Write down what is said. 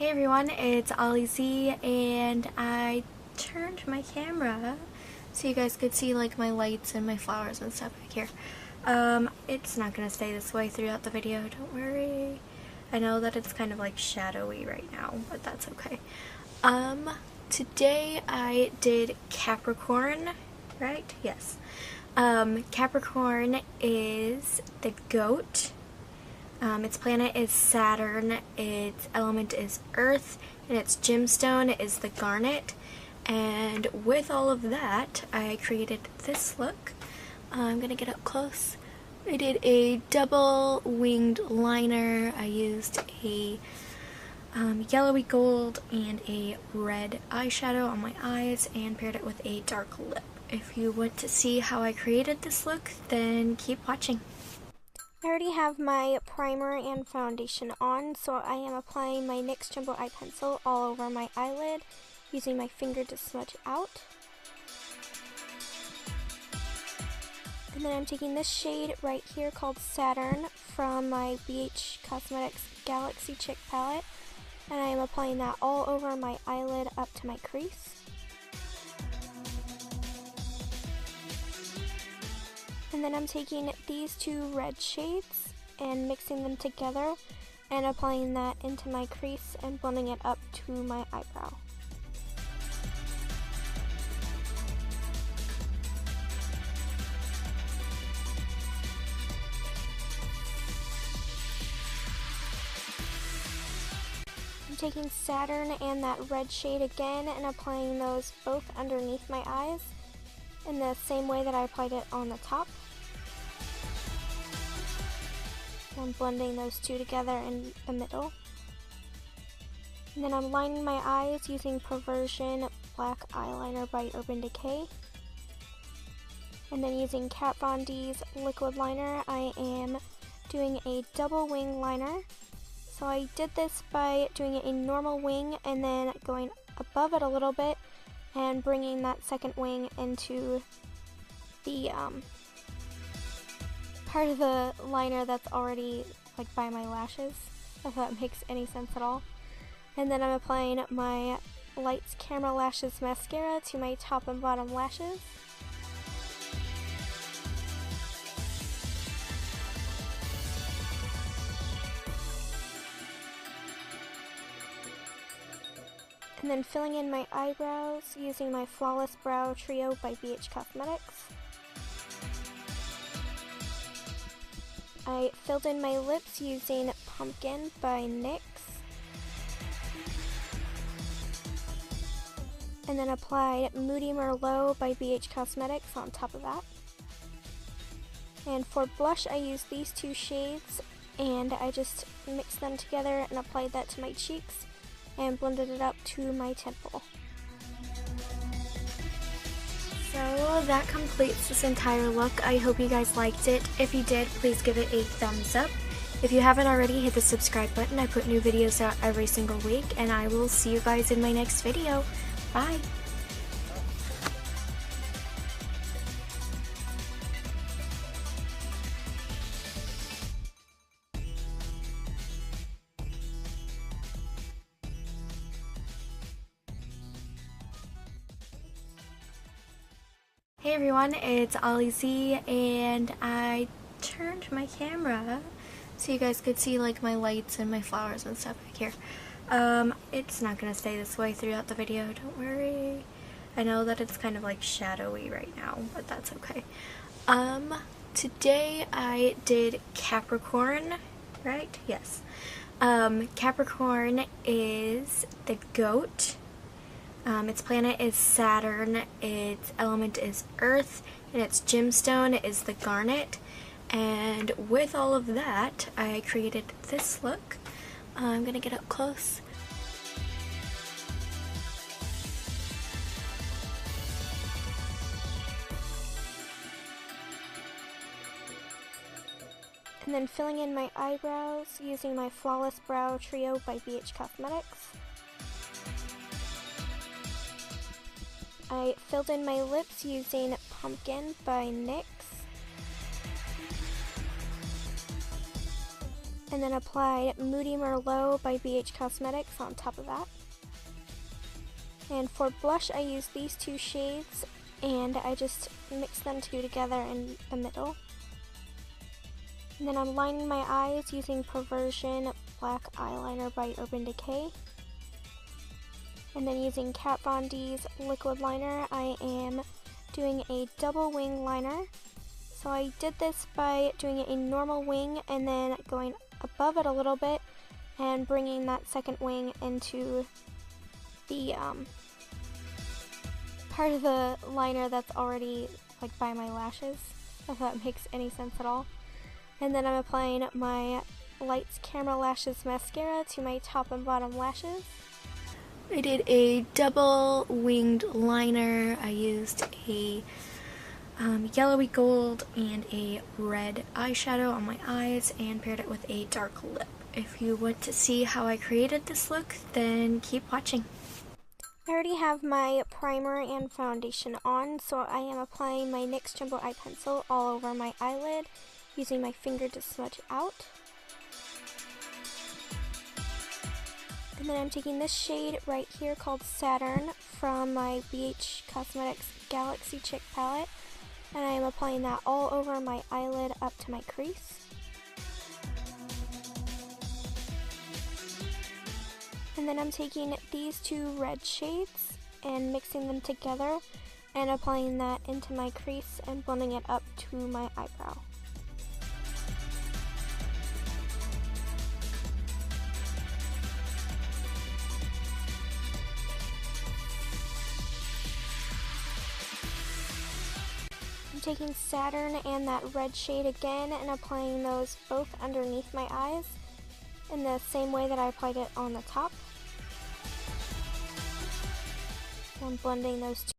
Hey everyone, it's Ollie Z, and I turned my camera so you guys could see like my lights and my flowers and stuff back here. It's not gonna stay this way throughout the video, don't worry. I know that it's kind of like shadowy right now, but that's okay. Today I did Capricorn, right? Yes. Capricorn is the goat. Its planet is Saturn, its element is Earth, and its gemstone is the garnet. And with all of that, I created this look. I'm gonna get up close. I did a double winged liner. I used a yellowy gold and a red eyeshadow on my eyes and paired it with a dark lip. If you want to see how I created this look, then keep watching. I already have my primer and foundation on, so I am applying my NYX Jumbo Eye Pencil all over my eyelid, using my finger to smudge out. And then I'm taking this shade right here called Saturn from my BH Cosmetics Galaxy Chick palette, and I am applying that all over my eyelid up to my crease. And then I'm taking these two red shades and mixing them together and applying that into my crease and blending it up to my eyebrow. I'm taking Saturn and that red shade again and applying those both underneath my eyes in the same way that I applied it on the top. I'm blending those two together in the middle. And then I'm lining my eyes using Perversion Black Eyeliner by Urban Decay. And then using Kat Von D's liquid liner, I am doing a double wing liner. So I did this by doing a normal wing and then going above it a little bit and bringing that second wing into the part of the liner that's already like by my lashes, if that makes any sense at all. And then I'm applying my Lights Camera Lashes mascara to my top and bottom lashes. And then filling in my eyebrows using my Flawless Brow Trio by BH Cosmetics. I filled in my lips using Pumpkin by NYX. And then applied Moody Merlot by BH Cosmetics on top of that. And for blush, I used these two shades and I just mixed them together and applied that to my cheeks and blended it up to my temple. So that completes this entire look. I hope you guys liked it. If you did, please give it a thumbs up. If you haven't already, hit the subscribe button. I put new videos out every single week, and I will see you guys in my next video. Bye! Hey everyone, it's Ollie Z, and I turned my camera so you guys could see like my lights and my flowers and stuff back here. It's not gonna stay this way throughout the video, don't worry. I know that it's kind of like shadowy right now, but that's okay. Today I did Capricorn, right? Yes. Capricorn is the goat. Its planet is Saturn, its element is Earth, and its gemstone is the garnet. And with all of that, I created this look. I'm gonna get up close. And then filling in my eyebrows using my Flawless Brow Trio by BH Cosmetics. I filled in my lips using Pumpkin by NYX. and then applied Moody Merlot by BH Cosmetics on top of that. And for blush, I used these two shades, and I just mixed them two together in the middle. And then I'm lining my eyes using Perversion Black Eyeliner by Urban Decay. And then using Kat Von D's liquid liner, I am doing a double wing liner. So I did this by doing a normal wing and then going above it a little bit and bringing that second wing into the part of the liner that's already like by my lashes, if that makes any sense at all. And then I'm applying my Lights Camera Lashes mascara to my top and bottom lashes. I did a double winged liner. I used a yellowy gold and a red eyeshadow on my eyes and paired it with a dark lip. If you want to see how I created this look, then keep watching. I already have my primer and foundation on, so I am applying my NYX Jumbo Eye Pencil all over my eyelid, using my finger to smudge it out. And then I'm taking this shade right here called Saturn from my BH Cosmetics Galaxy Chick palette, and I am applying that all over my eyelid up to my crease. And then I'm taking these two red shades and mixing them together and applying that into my crease and blending it up to my eyebrow. I'm taking Saturn and that red shade again and applying those both underneath my eyes in the same way that I applied it on the top. I'm blending those two